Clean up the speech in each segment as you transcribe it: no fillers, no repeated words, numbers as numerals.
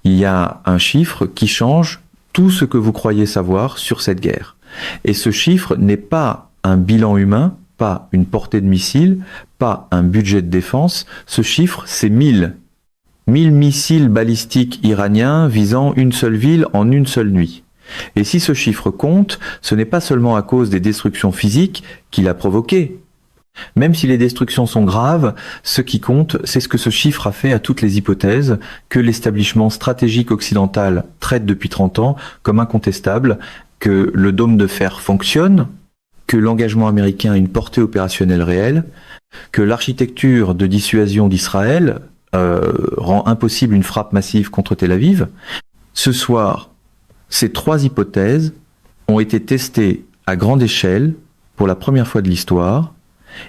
il y a un chiffre qui change tout ce que vous croyez savoir sur cette guerre. Et ce chiffre n'est pas un bilan humain, pas une portée de missiles, pas un budget de défense. Ce chiffre, c'est 1000. 1000 missiles balistiques iraniens visant une seule ville en une seule nuit. Et si ce chiffre compte, ce n'est pas seulement à cause des destructions physiques qu'il a provoquées. Même si les destructions sont graves, ce qui compte, c'est ce que ce chiffre a fait à toutes les hypothèses que l'établissement stratégique occidental traite depuis 30 ans comme incontestable, que le dôme de fer fonctionne, que l'engagement américain a une portée opérationnelle réelle, que l'architecture de dissuasion d'Israël rend impossible une frappe massive contre Tel Aviv. Ce soir, ces 3 hypothèses ont été testées à grande échelle pour la première fois de l'histoire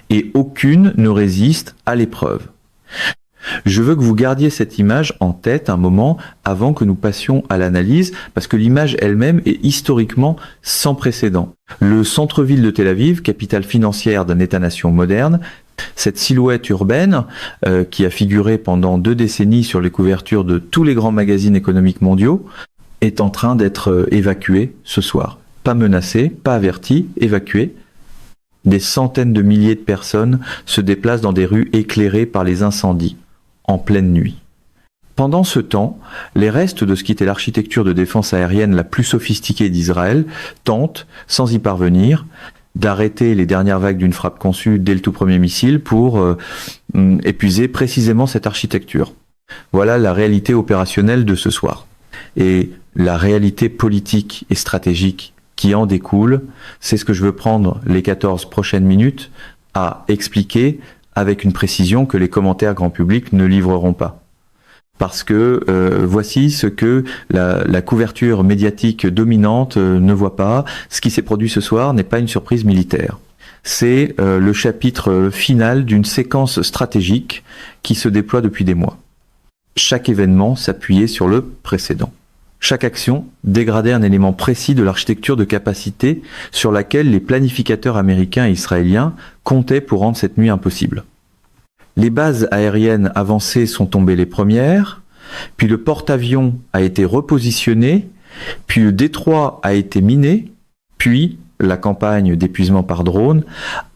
et aucune ne résiste à l'épreuve. Je veux que vous gardiez cette image en tête un moment avant que nous passions à l'analyse, parce que l'image elle-même est historiquement sans précédent. Le centre-ville de Tel Aviv, capitale financière d'un État-nation moderne, cette silhouette urbaine qui a figuré pendant 2 décennies sur les couvertures de tous les grands magazines économiques mondiaux, est en train d'être évacuée ce soir. Pas menacée, pas avertie, évacuée. Des centaines de milliers de personnes se déplacent dans des rues éclairées par les incendies, en pleine nuit. Pendant ce temps, les restes de ce qui était l'architecture de défense aérienne la plus sophistiquée d'Israël tentent, sans y parvenir, d'arrêter les dernières vagues d'une frappe conçue dès le tout premier missile pour épuiser précisément cette architecture. Voilà la réalité opérationnelle de ce soir. Et la réalité politique et stratégique qui en découle, c'est ce que je veux prendre les 14 prochaines minutes à expliquer avec une précision que les commentaires grand public ne livreront pas. Parce que voici ce que la couverture médiatique dominante ne voit pas. Ce qui s'est produit ce soir n'est pas une surprise militaire. C'est le chapitre final d'une séquence stratégique qui se déploie depuis des mois. Chaque événement s'appuyait sur le précédent. Chaque action dégradait un élément précis de l'architecture de capacité sur laquelle les planificateurs américains et israéliens comptaient pour rendre cette nuit impossible. Les bases aériennes avancées sont tombées les premières, puis le porte-avions a été repositionné, puis le détroit a été miné, puis la campagne d'épuisement par drone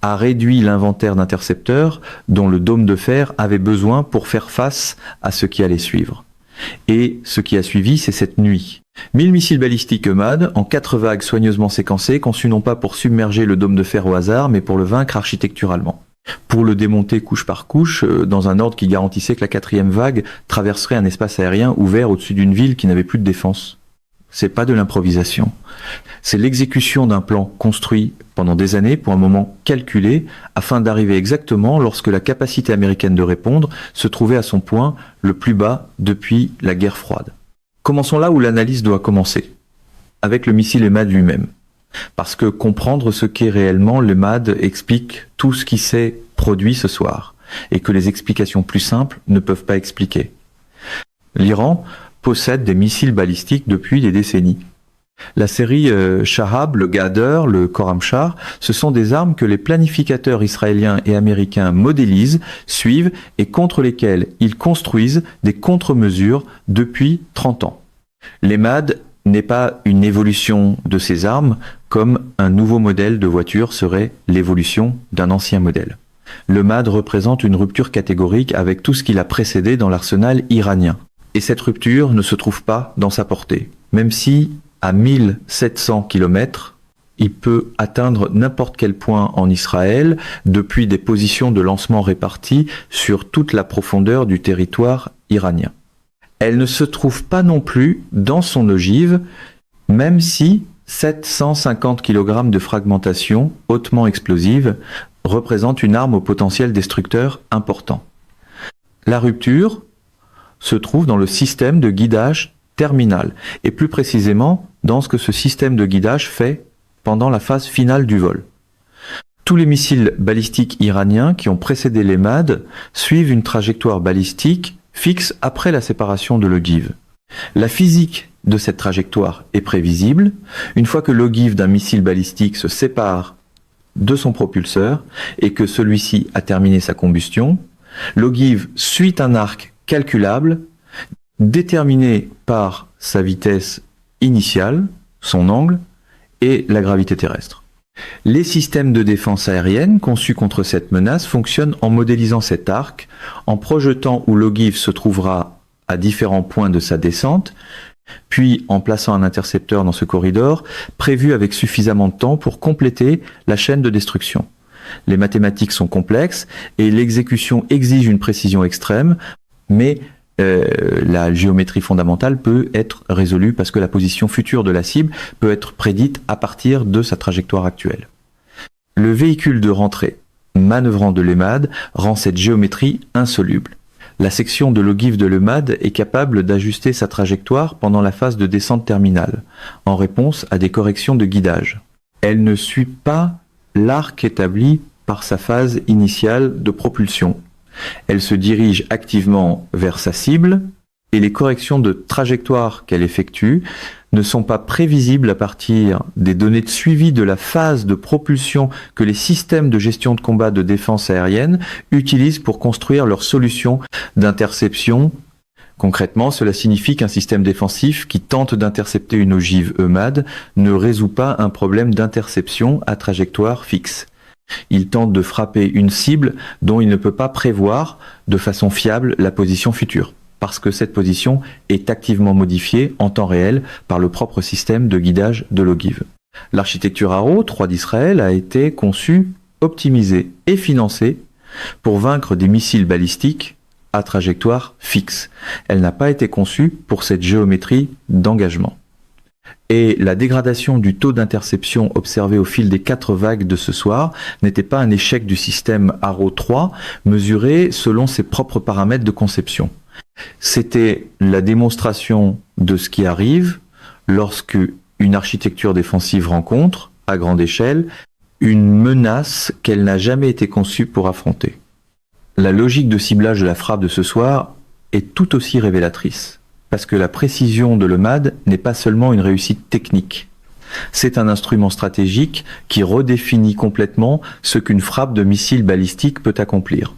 a réduit l'inventaire d'intercepteurs dont le dôme de fer avait besoin pour faire face à ce qui allait suivre. Et ce qui a suivi, c'est cette nuit. 1000 missiles balistiques EUMAD en 4 vagues soigneusement séquencées, conçus non pas pour submerger le dôme de fer au hasard, mais pour le vaincre architecturalement. Pour le démonter couche par couche, dans un ordre qui garantissait que la 4e vague traverserait un espace aérien ouvert au-dessus d'une ville qui n'avait plus de défense. C'est pas de l'improvisation. C'est l'exécution d'un plan construit pendant des années pour un moment calculé afin d'arriver exactement lorsque la capacité américaine de répondre se trouvait à son point le plus bas depuis la guerre froide. Commençons là où l'analyse doit commencer, avec le missile EUMAD lui-même. Parce que comprendre ce qu'est réellement l'EUMAD explique tout ce qui s'est produit ce soir, et que les explications plus simples ne peuvent pas expliquer. L'Iran possède des missiles balistiques depuis des décennies. La série Shahab, le Ghadr, le Khorramshahr, ce sont des armes que les planificateurs israéliens et américains modélisent, suivent et contre lesquelles ils construisent des contre-mesures depuis 30 ans. L'EUMAD n'est pas une évolution de ces armes comme un nouveau modèle de voiture serait l'évolution d'un ancien modèle. L'EUMAD représente une rupture catégorique avec tout ce qui l'a précédé dans l'arsenal iranien. Et cette rupture ne se trouve pas dans sa portée, même si à 1700 km, il peut atteindre n'importe quel point en Israël depuis des positions de lancement réparties sur toute la profondeur du territoire iranien. Elle ne se trouve pas non plus dans son ogive, même si 750 kg de fragmentation hautement explosive représente une arme au potentiel destructeur important. La rupture se trouve dans le système de guidage terminal, et plus précisément dans ce que ce système de guidage fait pendant la phase finale du vol. Tous les missiles balistiques iraniens qui ont précédé l'EUMAD suivent une trajectoire balistique fixe après la séparation de l'ogive. La physique de cette trajectoire est prévisible. Une fois que l'ogive d'un missile balistique se sépare de son propulseur et que celui-ci a terminé sa combustion, l'ogive suit un arc calculable, déterminé par sa vitesse initiale, son angle, et la gravité terrestre. Les systèmes de défense aérienne conçus contre cette menace fonctionnent en modélisant cet arc, en projetant où l'ogive se trouvera à différents points de sa descente, puis en plaçant un intercepteur dans ce corridor, prévu avec suffisamment de temps pour compléter la chaîne de destruction. Les mathématiques sont complexes et l'exécution exige une précision extrême, mais la géométrie fondamentale peut être résolue parce que la position future de la cible peut être prédite à partir de sa trajectoire actuelle. Le véhicule de rentrée manœuvrant de l'EMAD rend cette géométrie insoluble. La section de l'ogive de l'EMAD est capable d'ajuster sa trajectoire pendant la phase de descente terminale, en réponse à des corrections de guidage. Elle ne suit pas l'arc établi par sa phase initiale de propulsion. Elle se dirige activement vers sa cible et les corrections de trajectoire qu'elle effectue ne sont pas prévisibles à partir des données de suivi de la phase de propulsion que les systèmes de gestion de combat de défense aérienne utilisent pour construire leurs solutions d'interception. Concrètement, cela signifie qu'un système défensif qui tente d'intercepter une ogive EMAD ne résout pas un problème d'interception à trajectoire fixe. Il tente de frapper une cible dont il ne peut pas prévoir de façon fiable la position future, parce que cette position est activement modifiée en temps réel par le propre système de guidage de l'ogive. L'architecture Arrow 3 d'Israël a été conçue, optimisée et financée pour vaincre des missiles balistiques à trajectoire fixe. Elle n'a pas été conçue pour cette géométrie d'engagement. Et la dégradation du taux d'interception observé au fil des 4 vagues de ce soir n'était pas un échec du système Arrow 3 mesuré selon ses propres paramètres de conception. C'était la démonstration de ce qui arrive lorsque une architecture défensive rencontre, à grande échelle, une menace qu'elle n'a jamais été conçue pour affronter. La logique de ciblage de la frappe de ce soir est tout aussi révélatrice. Parce que la précision de l'EMAD n'est pas seulement une réussite technique. C'est un instrument stratégique qui redéfinit complètement ce qu'une frappe de missile balistique peut accomplir.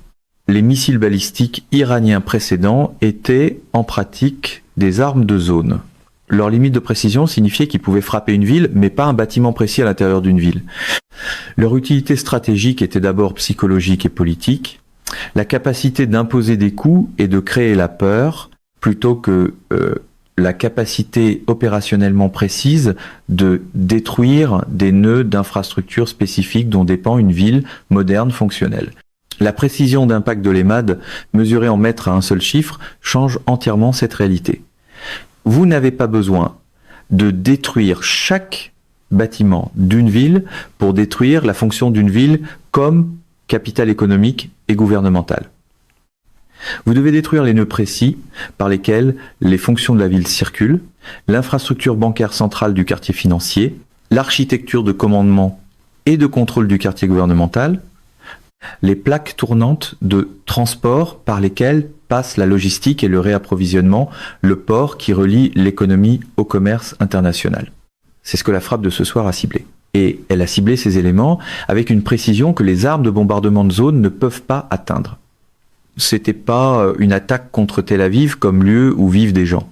Les missiles balistiques iraniens précédents étaient en pratique des armes de zone. Leur limite de précision signifiait qu'ils pouvaient frapper une ville, mais pas un bâtiment précis à l'intérieur d'une ville. Leur utilité stratégique était d'abord psychologique et politique. La capacité d'imposer des coups et de créer la peur plutôt que la capacité opérationnellement précise de détruire des nœuds d'infrastructures spécifiques dont dépend une ville moderne fonctionnelle. La précision d'impact de l'EMAD, mesurée en mètres à un seul chiffre, change entièrement cette réalité. Vous n'avez pas besoin de détruire chaque bâtiment d'une ville pour détruire la fonction d'une ville comme capitale économique et gouvernementale. Vous devez détruire les nœuds précis par lesquels les fonctions de la ville circulent, l'infrastructure bancaire centrale du quartier financier, l'architecture de commandement et de contrôle du quartier gouvernemental, les plaques tournantes de transport par lesquelles passe la logistique et le réapprovisionnement, le port qui relie l'économie au commerce international. C'est ce que la frappe de ce soir a ciblé. Et elle a ciblé ces éléments avec une précision que les armes de bombardement de zone ne peuvent pas atteindre. C'était pas une attaque contre Tel Aviv comme lieu où vivent des gens.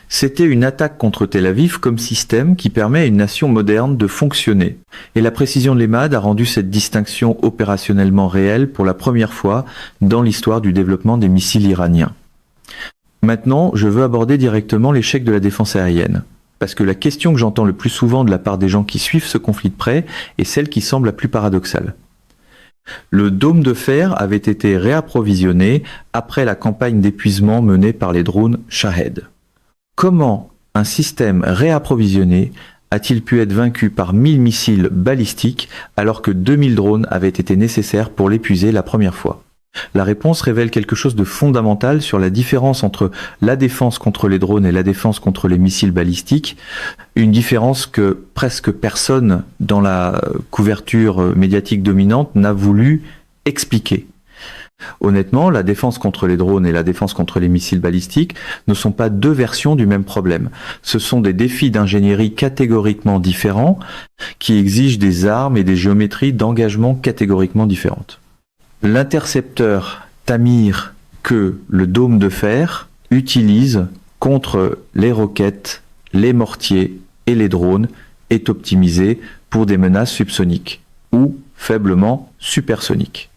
C'était une attaque contre Tel Aviv comme système qui permet à une nation moderne de fonctionner. Et la précision de l'EMAD a rendu cette distinction opérationnellement réelle pour la première fois dans l'histoire du développement des missiles iraniens. Maintenant, je veux aborder directement l'échec de la défense aérienne. Parce que la question que j'entends le plus souvent de la part des gens qui suivent ce conflit de près est celle qui semble la plus paradoxale. Le dôme de fer avait été réapprovisionné après la campagne d'épuisement menée par les drones Shahed. Comment un système réapprovisionné a-t-il pu être vaincu par 1000 missiles balistiques alors que 2000 drones avaient été nécessaires pour l'épuiser la première fois ? La réponse révèle quelque chose de fondamental sur la différence entre la défense contre les drones et la défense contre les missiles balistiques, une différence que presque personne dans la couverture médiatique dominante n'a voulu expliquer. Honnêtement, la défense contre les drones et la défense contre les missiles balistiques ne sont pas deux versions du même problème. Ce sont des défis d'ingénierie catégoriquement différents qui exigent des armes et des géométries d'engagement catégoriquement différentes. L'intercepteur Tamir que le dôme de fer utilise contre les roquettes, les mortiers et les drones est optimisé pour des menaces subsoniques ou faiblement supersoniques.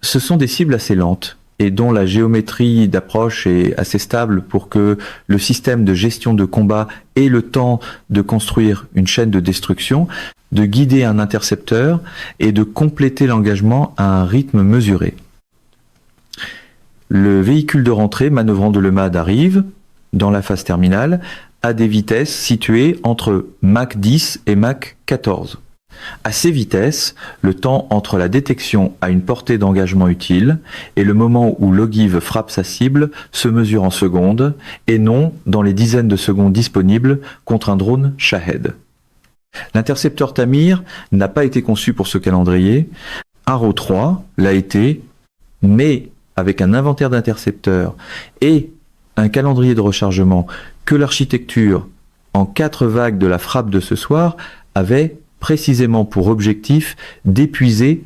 Ce sont des cibles assez lentes et dont la géométrie d'approche est assez stable pour que le système de gestion de combat ait le temps de construire une chaîne de destruction, de guider un intercepteur et de compléter l'engagement à un rythme mesuré. Le véhicule de rentrée manœuvrant de l'EMAD arrive dans la phase terminale à des vitesses situées entre Mach 10 et Mach 14. À ces vitesses, le temps entre la détection à une portée d'engagement utile et le moment où l'ogive frappe sa cible se mesure en secondes et non dans les dizaines de secondes disponibles contre un drone Shahed. L'intercepteur Tamir n'a pas été conçu pour ce calendrier. Arrow 3 l'a été, mais avec un inventaire d'intercepteurs et un calendrier de rechargement que l'architecture, en 4 vagues de la frappe de ce soir, avait précisément pour objectif d'épuiser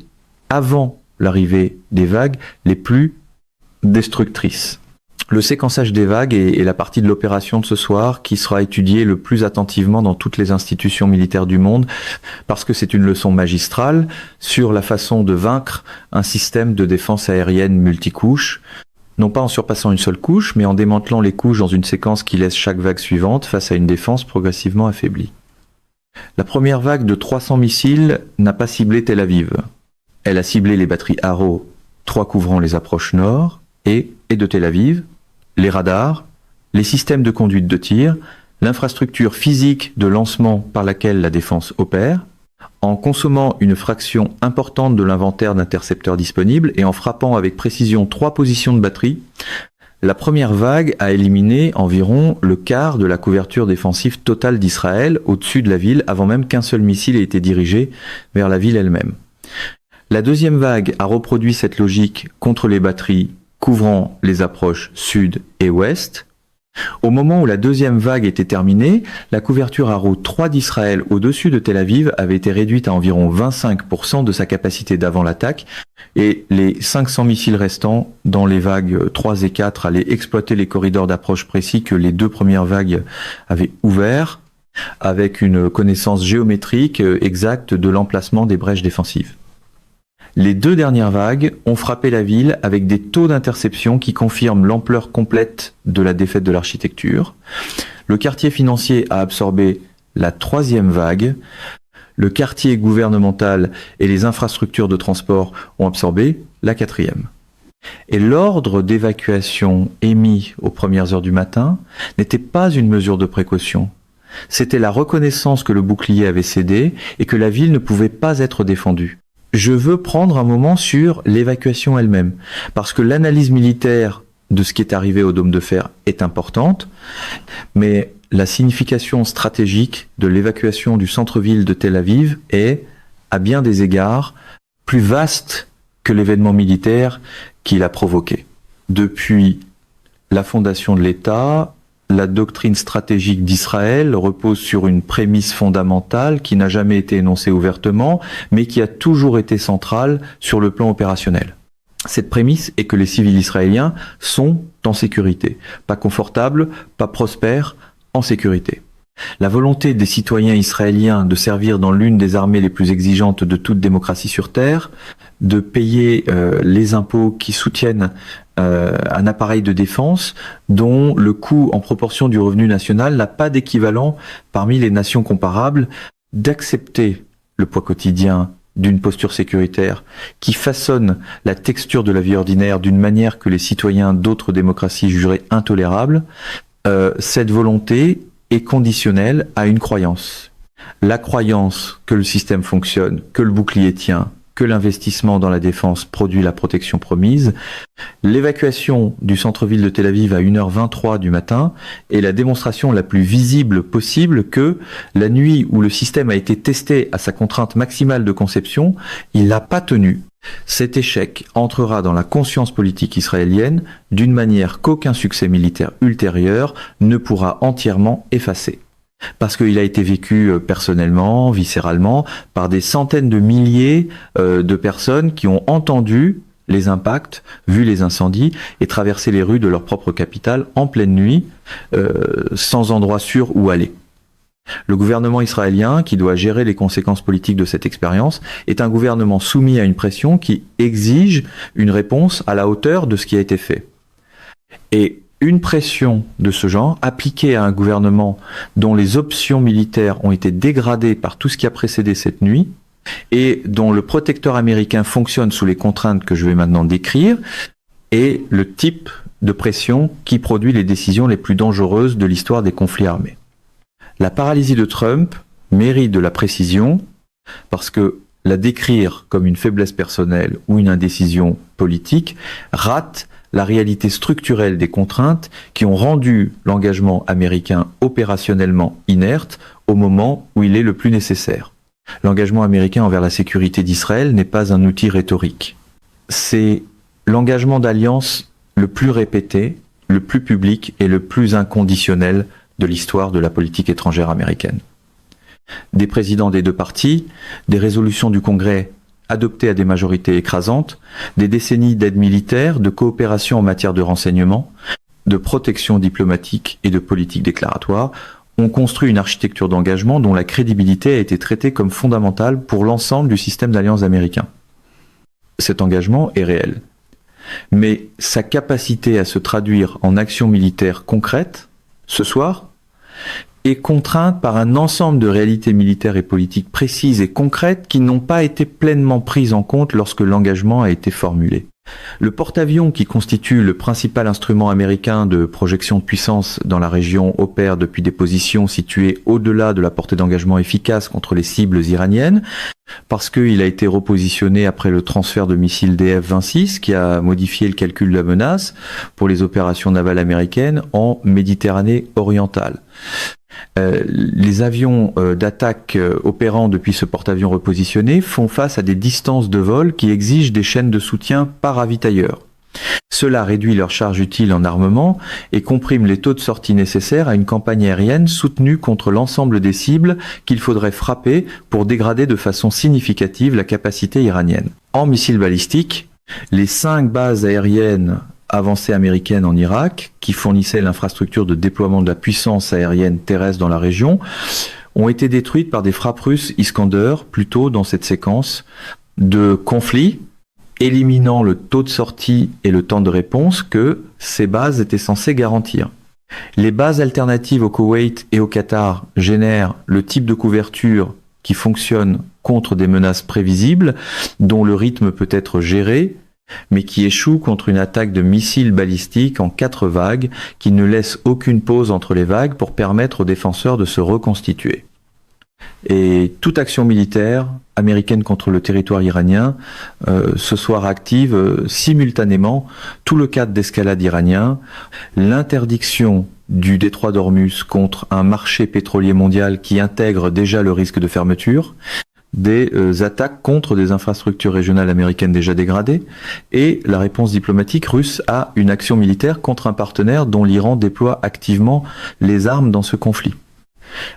avant l'arrivée des vagues les plus destructrices. Le séquençage des vagues est la partie de l'opération de ce soir qui sera étudiée le plus attentivement dans toutes les institutions militaires du monde parce que c'est une leçon magistrale sur la façon de vaincre un système de défense aérienne multicouche, non pas en surpassant une seule couche, mais en démantelant les couches dans une séquence qui laisse chaque vague suivante face à une défense progressivement affaiblie. La première vague de 300 missiles n'a pas ciblé Tel Aviv. Elle a ciblé les batteries Arrow 3 couvrant les approches nord et de Tel Aviv, les radars, les systèmes de conduite de tir, l'infrastructure physique de lancement par laquelle la défense opère, en consommant une fraction importante de l'inventaire d'intercepteurs disponibles et en frappant avec précision 3 positions de batterie, la première vague a éliminé environ le quart de la couverture défensive totale d'Israël au-dessus de la ville avant même qu'un seul missile ait été dirigé vers la ville elle-même. La deuxième vague a reproduit cette logique contre les batteries couvrant les approches sud et ouest. Au moment où la deuxième vague était terminée, la couverture Arrow 3 d'Israël au-dessus de Tel Aviv avait été réduite à environ 25% de sa capacité d'avant l'attaque et les 500 missiles restants dans les vagues 3 et 4 allaient exploiter les corridors d'approche précis que les 2 premières vagues avaient ouverts avec une connaissance géométrique exacte de l'emplacement des brèches défensives. Les 2 dernières vagues ont frappé la ville avec des taux d'interception qui confirment l'ampleur complète de la défaite de l'architecture. Le quartier financier a absorbé la 3e vague. Le quartier gouvernemental et les infrastructures de transport ont absorbé la 4e. Et l'ordre d'évacuation émis aux premières heures du matin n'était pas une mesure de précaution. C'était la reconnaissance que le bouclier avait cédé et que la ville ne pouvait pas être défendue. Je veux prendre un moment sur l'évacuation elle-même, parce que l'analyse militaire de ce qui est arrivé au Dôme de Fer est importante, mais la signification stratégique de l'évacuation du centre-ville de Tel Aviv est, à bien des égards, plus vaste que l'événement militaire qu'il a provoqué. Depuis la fondation de l'État, la doctrine stratégique d'Israël repose sur une prémisse fondamentale qui n'a jamais été énoncée ouvertement, mais qui a toujours été centrale sur le plan opérationnel. Cette prémisse est que les civils israéliens sont en sécurité, pas confortables, pas prospères, en sécurité. La volonté des citoyens israéliens de servir dans l'une des armées les plus exigeantes de toute démocratie sur Terre, de payer les impôts qui soutiennent un appareil de défense dont le coût en proportion du revenu national n'a pas d'équivalent parmi les nations comparables, d'accepter le poids quotidien d'une posture sécuritaire qui façonne la texture de la vie ordinaire d'une manière que les citoyens d'autres démocraties jugeraient intolérable, cette volonté est conditionnelle à une croyance. La croyance que le système fonctionne, que le bouclier tient, que l'investissement dans la défense produit la protection promise. L'évacuation du centre-ville de Tel Aviv à 1h23 du matin est la démonstration la plus visible possible que la nuit où le système a été testé à sa contrainte maximale de conception, il n'a pas tenu. Cet échec entrera dans la conscience politique israélienne d'une manière qu'aucun succès militaire ultérieur ne pourra entièrement effacer. Parce qu'il a été vécu personnellement, viscéralement, par des centaines de milliers de personnes qui ont entendu les impacts, vu les incendies, et traverser les rues de leur propre capitale en pleine nuit, sans endroit sûr où aller. Le gouvernement israélien, qui doit gérer les conséquences politiques de cette expérience, est un gouvernement soumis à une pression qui exige une réponse à la hauteur de ce qui a été fait. Et une pression de ce genre, appliquée à un gouvernement dont les options militaires ont été dégradées par tout ce qui a précédé cette nuit, et dont le protecteur américain fonctionne sous les contraintes que je vais maintenant décrire, est le type de pression qui produit les décisions les plus dangereuses de l'histoire des conflits armés. La paralysie de Trump mérite de la précision parce que la décrire comme une faiblesse personnelle ou une indécision politique rate la réalité structurelle des contraintes qui ont rendu l'engagement américain opérationnellement inerte au moment où il est le plus nécessaire. L'engagement américain envers la sécurité d'Israël n'est pas un outil rhétorique. C'est l'engagement d'alliance le plus répété, le plus public et le plus inconditionnel de l'histoire de la politique étrangère américaine. Des présidents des deux partis, des résolutions du Congrès adoptées à des majorités écrasantes, des décennies d'aide militaire, de coopération en matière de renseignement, de protection diplomatique et de politique déclaratoire ont construit une architecture d'engagement dont la crédibilité a été traitée comme fondamentale pour l'ensemble du système d'alliance américain. Cet engagement est réel. Mais sa capacité à se traduire en actions militaires concrètes, ce soir, est contrainte par un ensemble de réalités militaires et politiques précises et concrètes qui n'ont pas été pleinement prises en compte lorsque l'engagement a été formulé. Le porte-avions, qui constitue le principal instrument américain de projection de puissance dans la région, opère depuis des positions situées au-delà de la portée d'engagement efficace contre les cibles iraniennes, parce qu'il a été repositionné après le transfert de missiles DF-26 qui a modifié le calcul de la menace pour les opérations navales américaines en Méditerranée orientale. Les avions d'attaque opérant depuis ce porte-avions repositionné font face à des distances de vol qui exigent des chaînes de soutien par ravitailleur. Cela réduit leur charge utile en armement et comprime les taux de sortie nécessaires à une campagne aérienne soutenue contre l'ensemble des cibles qu'il faudrait frapper pour dégrader de façon significative la capacité iranienne. En missiles balistiques, les 5 bases aériennes avancées américaines en Irak, qui fournissaient l'infrastructure de déploiement de la puissance aérienne terrestre dans la région, ont été détruites par des frappes russes Iskander, plus tôt dans cette séquence de conflits, éliminant le taux de sortie et le temps de réponse que ces bases étaient censées garantir. Les bases alternatives au Koweït et au Qatar génèrent le type de couverture qui fonctionne contre des menaces prévisibles, dont le rythme peut être géré, mais qui échoue contre une attaque de missiles balistiques en 4 vagues qui ne laisse aucune pause entre les vagues pour permettre aux défenseurs de se reconstituer. Et toute action militaire américaine contre le territoire iranien ce soir active simultanément tout le cadre d'escalade iranien, l'interdiction du détroit d'Ormuz contre un marché pétrolier mondial qui intègre déjà le risque de fermeture, des attaques contre des infrastructures régionales américaines déjà dégradées, et la réponse diplomatique russe à une action militaire contre un partenaire dont l'Iran déploie activement les armes dans ce conflit.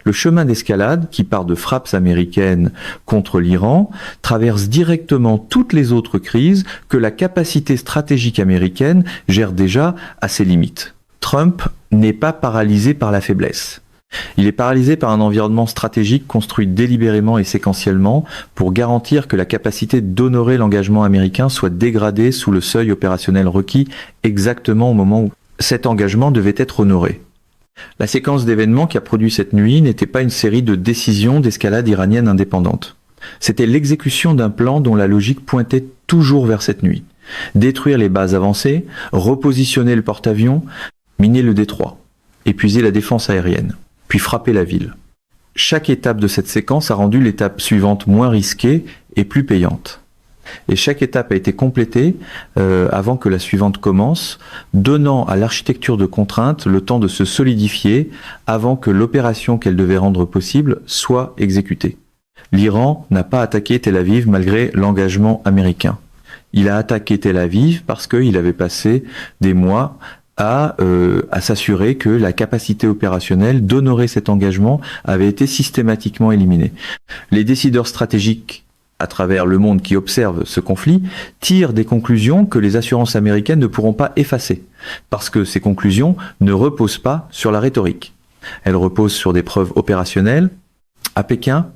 Le chemin d'escalade, qui part de frappes américaines contre l'Iran, traverse directement toutes les autres crises que la capacité stratégique américaine gère déjà à ses limites. Trump n'est pas paralysé par la faiblesse. Il est paralysé par un environnement stratégique construit délibérément et séquentiellement pour garantir que la capacité d'honorer l'engagement américain soit dégradée sous le seuil opérationnel requis exactement au moment où cet engagement devait être honoré. La séquence d'événements qui a produit cette nuit n'était pas une série de décisions d'escalade iranienne indépendantes. C'était l'exécution d'un plan dont la logique pointait toujours vers cette nuit. Détruire les bases avancées, repositionner le porte-avions, miner le détroit, épuiser la défense aérienne, puis frapper la ville. Chaque étape de cette séquence a rendu l'étape suivante moins risquée et plus payante. Et chaque étape a été complétée avant que la suivante commence, donnant à l'architecture de contrainte le temps de se solidifier avant que l'opération qu'elle devait rendre possible soit exécutée. L'Iran n'a pas attaqué Tel Aviv malgré l'engagement américain. Il a attaqué Tel Aviv parce qu'il avait passé des mois à s'assurer que la capacité opérationnelle d'honorer cet engagement avait été systématiquement éliminée. Les décideurs stratégiques à travers le monde qui observe ce conflit, tire des conclusions que les assurances américaines ne pourront pas effacer, parce que ces conclusions ne reposent pas sur la rhétorique. Elles reposent sur des preuves opérationnelles. À Pékin,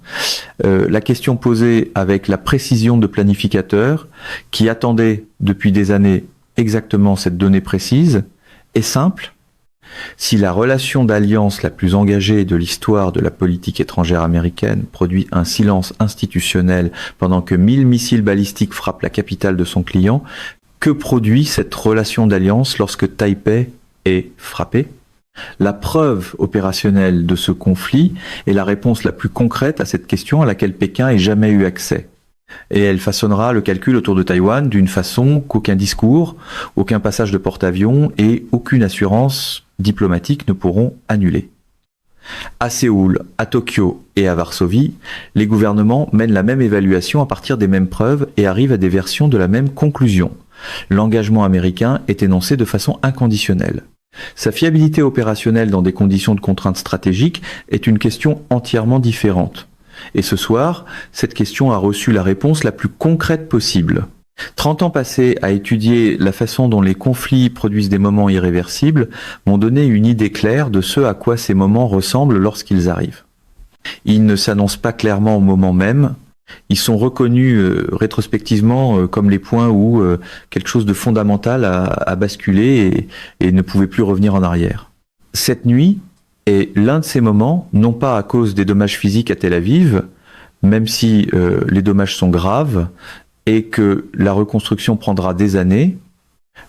la question posée avec la précision de planificateurs qui attendaient depuis des années exactement cette donnée précise est simple. Si la relation d'alliance la plus engagée de l'histoire de la politique étrangère américaine produit un silence institutionnel pendant que 1000 missiles balistiques frappent la capitale de son client, que produit cette relation d'alliance lorsque Taipei est frappé ? La preuve opérationnelle de ce conflit est la réponse la plus concrète à cette question à laquelle Pékin ait jamais eu accès. Et elle façonnera le calcul autour de Taïwan d'une façon qu'aucun discours, aucun passage de porte-avions et aucune assurance diplomatique ne pourront annuler. À Séoul, à Tokyo et à Varsovie, les gouvernements mènent la même évaluation à partir des mêmes preuves et arrivent à des versions de la même conclusion. L'engagement américain est énoncé de façon inconditionnelle. Sa fiabilité opérationnelle dans des conditions de contrainte stratégique est une question entièrement différente. Et ce soir, cette question a reçu la réponse la plus concrète possible. 30 ans passés à étudier la façon dont les conflits produisent des moments irréversibles m'ont donné une idée claire de ce à quoi ces moments ressemblent lorsqu'ils arrivent. Ils ne s'annoncent pas clairement au moment même, ils sont reconnus rétrospectivement comme les points où quelque chose de fondamental a basculé et ne pouvait plus revenir en arrière. Cette nuit est l'un de ces moments, non pas à cause des dommages physiques à Tel Aviv, même si les dommages sont graves, et que la reconstruction prendra des années,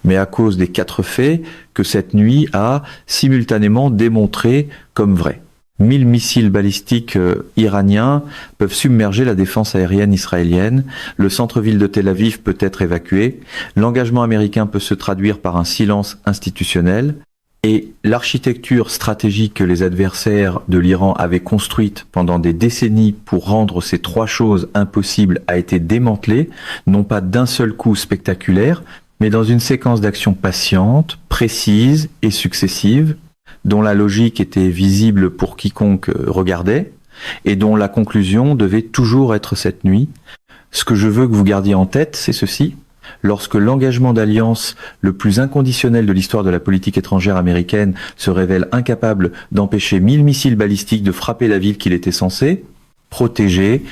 mais à cause des 4 faits que cette nuit a simultanément démontré comme vrais. 1000 missiles balistiques iraniens peuvent submerger la défense aérienne israélienne, le centre-ville de Tel Aviv peut être évacué, l'engagement américain peut se traduire par un silence institutionnel, et l'architecture stratégique que les adversaires de l'Iran avaient construite pendant des décennies pour rendre ces 3 choses impossibles a été démantelée, non pas d'un seul coup spectaculaire, mais dans une séquence d'actions patientes, précises et successives, dont la logique était visible pour quiconque regardait, et dont la conclusion devait toujours être cette nuit. Ce que je veux que vous gardiez en tête, c'est ceci. Lorsque l'engagement d'alliance le plus inconditionnel de l'histoire de la politique étrangère américaine se révèle incapable d'empêcher 1000 missiles balistiques de frapper la ville qu'il était censé protéger,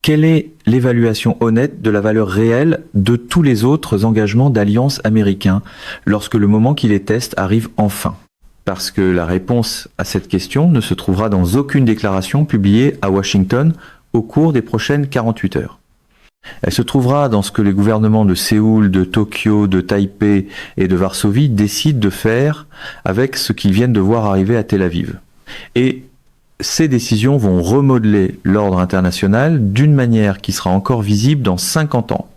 quelle est l'évaluation honnête de la valeur réelle de tous les autres engagements d'alliance américains lorsque le moment qui les teste arrive enfin ? Parce que la réponse à cette question ne se trouvera dans aucune déclaration publiée à Washington au cours des prochaines 48 heures. Elle se trouvera dans ce que les gouvernements de Séoul, de Tokyo, de Taipei et de Varsovie décident de faire avec ce qu'ils viennent de voir arriver à Tel Aviv. Et ces décisions vont remodeler l'ordre international d'une manière qui sera encore visible dans 50 ans.